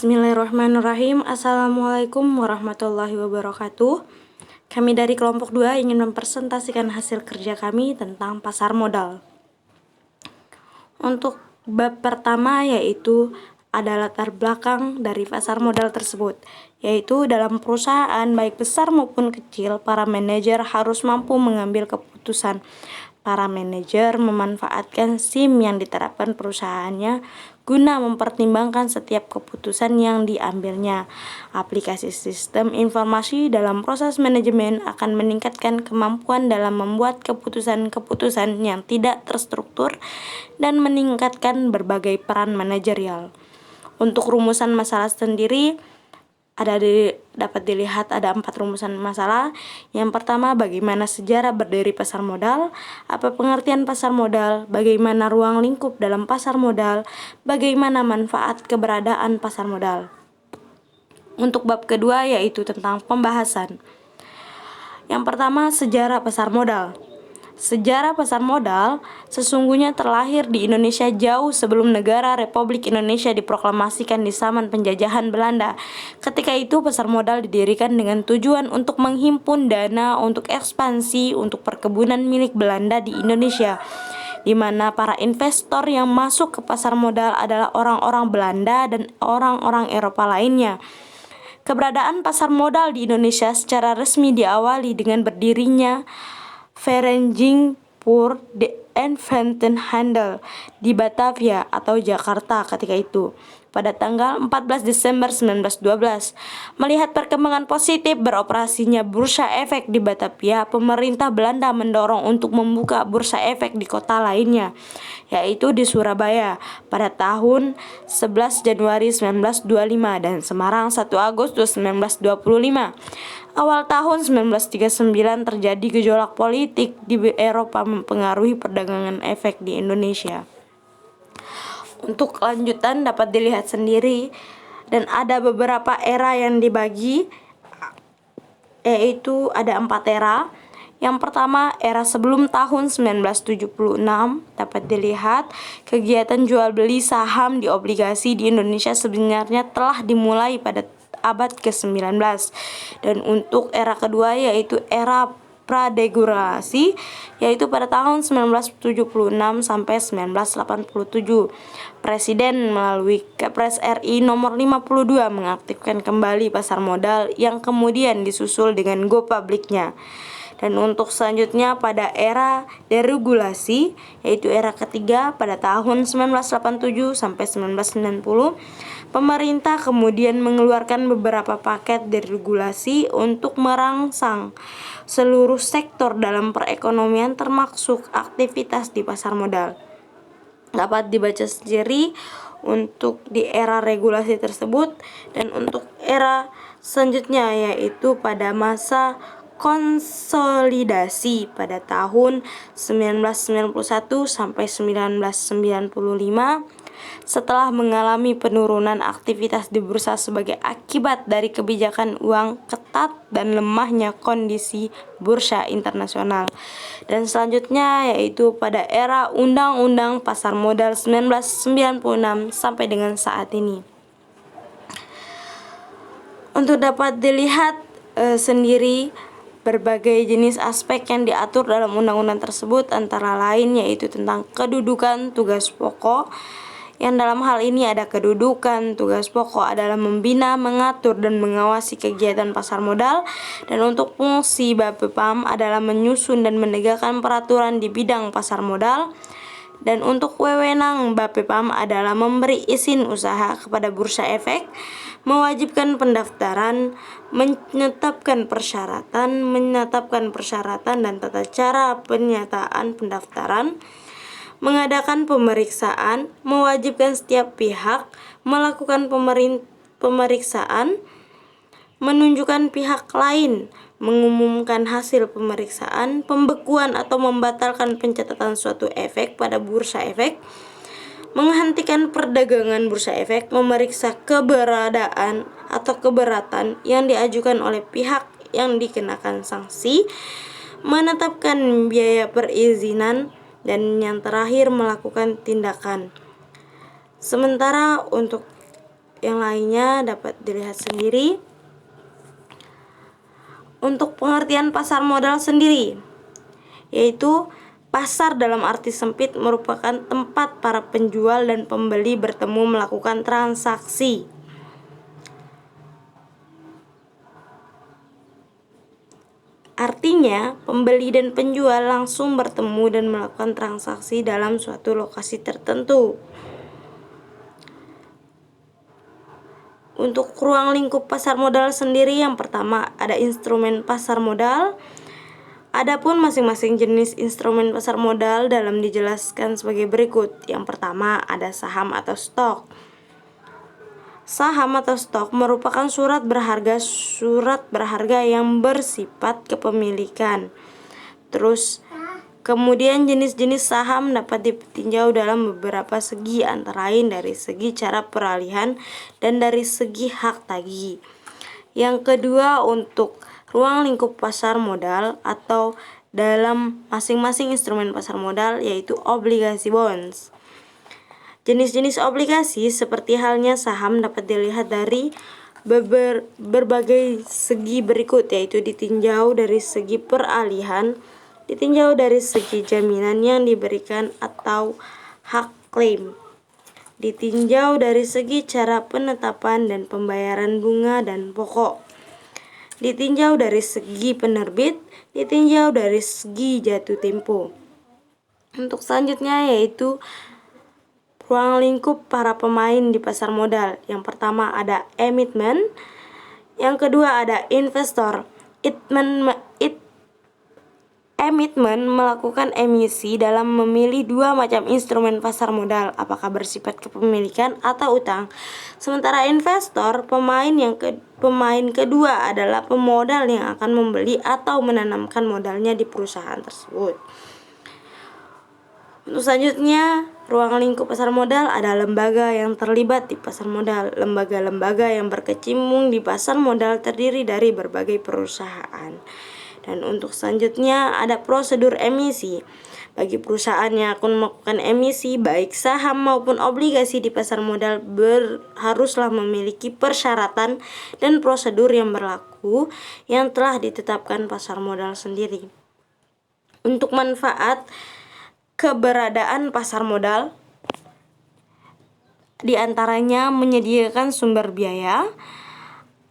Bismillahirrahmanirrahim. Assalamualaikum warahmatullahi wabarakatuh. Kami dari kelompok 2 ingin mempresentasikan hasil kerja kami tentang pasar modal. Untuk bab pertama yaitu ada latar belakang dari pasar modal tersebut, yaitu dalam perusahaan baik besar maupun kecil, para manajer harus mampu mengambil keputusan. Para manajer memanfaatkan SIM yang diterapkan perusahaannya guna mempertimbangkan setiap keputusan yang diambilnya. Aplikasi sistem informasi dalam proses manajemen akan meningkatkan kemampuan dalam membuat keputusan-keputusan yang tidak terstruktur dan meningkatkan berbagai peran manajerial. Untuk rumusan masalah sendiri, dapat dilihat ada 4 rumusan masalah. Yang pertama, bagaimana sejarah berdiri pasar modal, apa pengertian pasar modal, bagaimana ruang lingkup dalam pasar modal, bagaimana manfaat keberadaan pasar modal. Untuk bab kedua yaitu tentang pembahasan. Yang pertama, sejarah pasar modal. Sejarah pasar modal sesungguhnya terlahir di Indonesia jauh sebelum negara Republik Indonesia diproklamasikan di zaman penjajahan Belanda. Ketika itu pasar modal didirikan dengan tujuan untuk menghimpun dana untuk ekspansi untuk perkebunan milik Belanda di Indonesia, di mana para investor yang masuk ke pasar modal adalah orang-orang Belanda dan orang-orang Eropa lainnya. Keberadaan pasar modal di Indonesia secara resmi diawali dengan berdirinya Vereniging voor de Evenementenhandel di Batavia atau Jakarta ketika itu pada tanggal 14 Desember 1912. Melihat perkembangan positif beroperasinya bursa efek di Batavia, pemerintah Belanda mendorong untuk membuka bursa efek di kota lainnya, yaitu di Surabaya pada tahun 11 Januari 1925 dan Semarang 1 Agustus 1925. Awal tahun 1939 terjadi gejolak politik di Eropa mempengaruhi perdagangan efek di Indonesia. Untuk kelanjutan dapat dilihat sendiri dan ada beberapa era yang dibagi, yaitu ada 4 era. Yang pertama, era sebelum tahun 1976 dapat dilihat kegiatan jual beli saham di obligasi di Indonesia sebenarnya telah dimulai pada abad ke-19. Dan untuk era kedua yaitu era praderegulasi, yaitu pada tahun 1976 sampai 1987. Presiden melalui Kepres RI nomor 52 mengaktifkan kembali pasar modal yang kemudian disusul dengan go publiknya. Dan untuk selanjutnya pada era deregulasi, yaitu era ketiga pada tahun 1987 sampai 1990, pemerintah kemudian mengeluarkan beberapa paket deregulasi untuk merangsang seluruh sektor dalam perekonomian termasuk aktivitas di pasar modal. Dapat dibaca sendiri untuk di era regulasi tersebut. Dan untuk era selanjutnya yaitu pada masa konsolidasi pada tahun 1991 sampai 1995, setelah mengalami penurunan aktivitas di bursa sebagai akibat dari kebijakan uang ketat dan lemahnya kondisi bursa internasional. Dan selanjutnya yaitu pada era Undang-Undang Pasar Modal 1996 sampai dengan saat ini. Untuk dapat dilihat sendiri berbagai jenis aspek yang diatur dalam undang-undang tersebut, antara lain yaitu tentang kedudukan tugas pokok, yang dalam hal ini ada kedudukan tugas pokok adalah membina, mengatur, dan mengawasi kegiatan pasar modal. Dan untuk fungsi Bapepam adalah menyusun dan menegakkan peraturan di bidang pasar modal. Dan untuk wewenang Bapepam adalah memberi izin usaha kepada bursa efek, mewajibkan pendaftaran, menetapkan persyaratan dan tata cara penyataan pendaftaran, mengadakan pemeriksaan, mewajibkan setiap pihak melakukan pemeriksaan, menunjukkan pihak lain, mengumumkan hasil pemeriksaan, pembekuan atau membatalkan pencatatan suatu efek pada bursa efek, menghentikan perdagangan bursa efek, memeriksa keberadaan atau keberatan yang diajukan oleh pihak yang dikenakan sanksi, menetapkan biaya perizinan, dan yang terakhir melakukan tindakan. Sementara untuk yang lainnya dapat dilihat sendiri. Untuk pengertian pasar modal sendiri, yaitu pasar dalam arti sempit merupakan tempat para penjual dan pembeli bertemu melakukan transaksi. Artinya, pembeli dan penjual langsung bertemu dan melakukan transaksi dalam suatu lokasi tertentu. Untuk ruang lingkup pasar modal sendiri, yang pertama ada instrumen pasar modal. Adapun masing-masing jenis instrumen pasar modal dalam dijelaskan sebagai berikut. Yang pertama ada saham atau stok. Saham atau stok merupakan surat berharga yang bersifat kepemilikan. Kemudian jenis-jenis saham dapat ditinjau dalam beberapa segi, antara lain dari segi cara peralihan dan dari segi hak tagih. Yang kedua, untuk ruang lingkup pasar modal atau dalam masing-masing instrumen pasar modal, yaitu obligasi bonds. Jenis-jenis obligasi seperti halnya saham dapat dilihat dari berbagai segi berikut, yaitu ditinjau dari segi peralihan, ditinjau dari segi jaminan yang diberikan atau hak klaim, ditinjau dari segi cara penetapan dan pembayaran bunga dan pokok, ditinjau dari segi penerbit, ditinjau dari segi jatuh tempo. Untuk selanjutnya yaitu ruang lingkup para pemain di pasar modal. Yang pertama ada emitmen, yang kedua ada investor. Emitmen melakukan emisi dalam memilih dua macam instrumen pasar modal, apakah bersifat kepemilikan atau utang. Sementara investor, pemain kedua adalah pemodal yang akan membeli atau menanamkan modalnya di perusahaan tersebut. Untuk selanjutnya, ruang lingkup pasar modal ada lembaga yang terlibat di pasar modal. Lembaga-lembaga yang berkecimpung di pasar modal terdiri dari berbagai perusahaan. Dan untuk selanjutnya ada prosedur emisi. Bagi perusahaan yang akan melakukan emisi baik saham maupun obligasi di pasar modal haruslah memiliki persyaratan dan prosedur yang berlaku yang telah ditetapkan pasar modal sendiri. Untuk manfaat keberadaan pasar modal, diantaranya menyediakan sumber biaya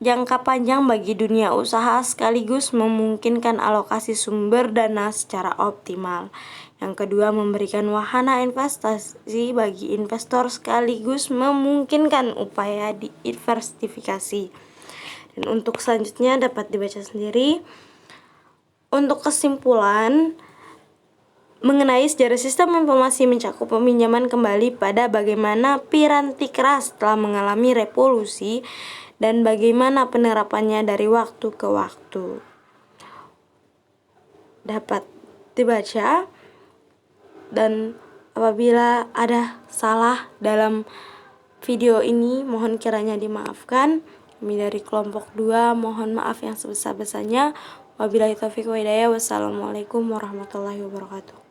jangka panjang bagi dunia usaha sekaligus memungkinkan alokasi sumber dana secara optimal. Yang kedua, memberikan wahana investasi bagi investor sekaligus memungkinkan upaya diversifikasi. Dan untuk selanjutnya dapat dibaca sendiri. Untuk kesimpulan mengenai sejarah sistem informasi mencakup peminjaman kembali pada bagaimana piranti keras telah mengalami revolusi dan bagaimana penerapannya dari waktu ke waktu. Dapat dibaca, dan apabila ada salah dalam video ini mohon kiranya dimaafkan. Kami dari kelompok 2 mohon maaf yang sebesar-besarnya. Wabillahi taufiq wa hidayah. Wassalamualaikum warahmatullahi wabarakatuh.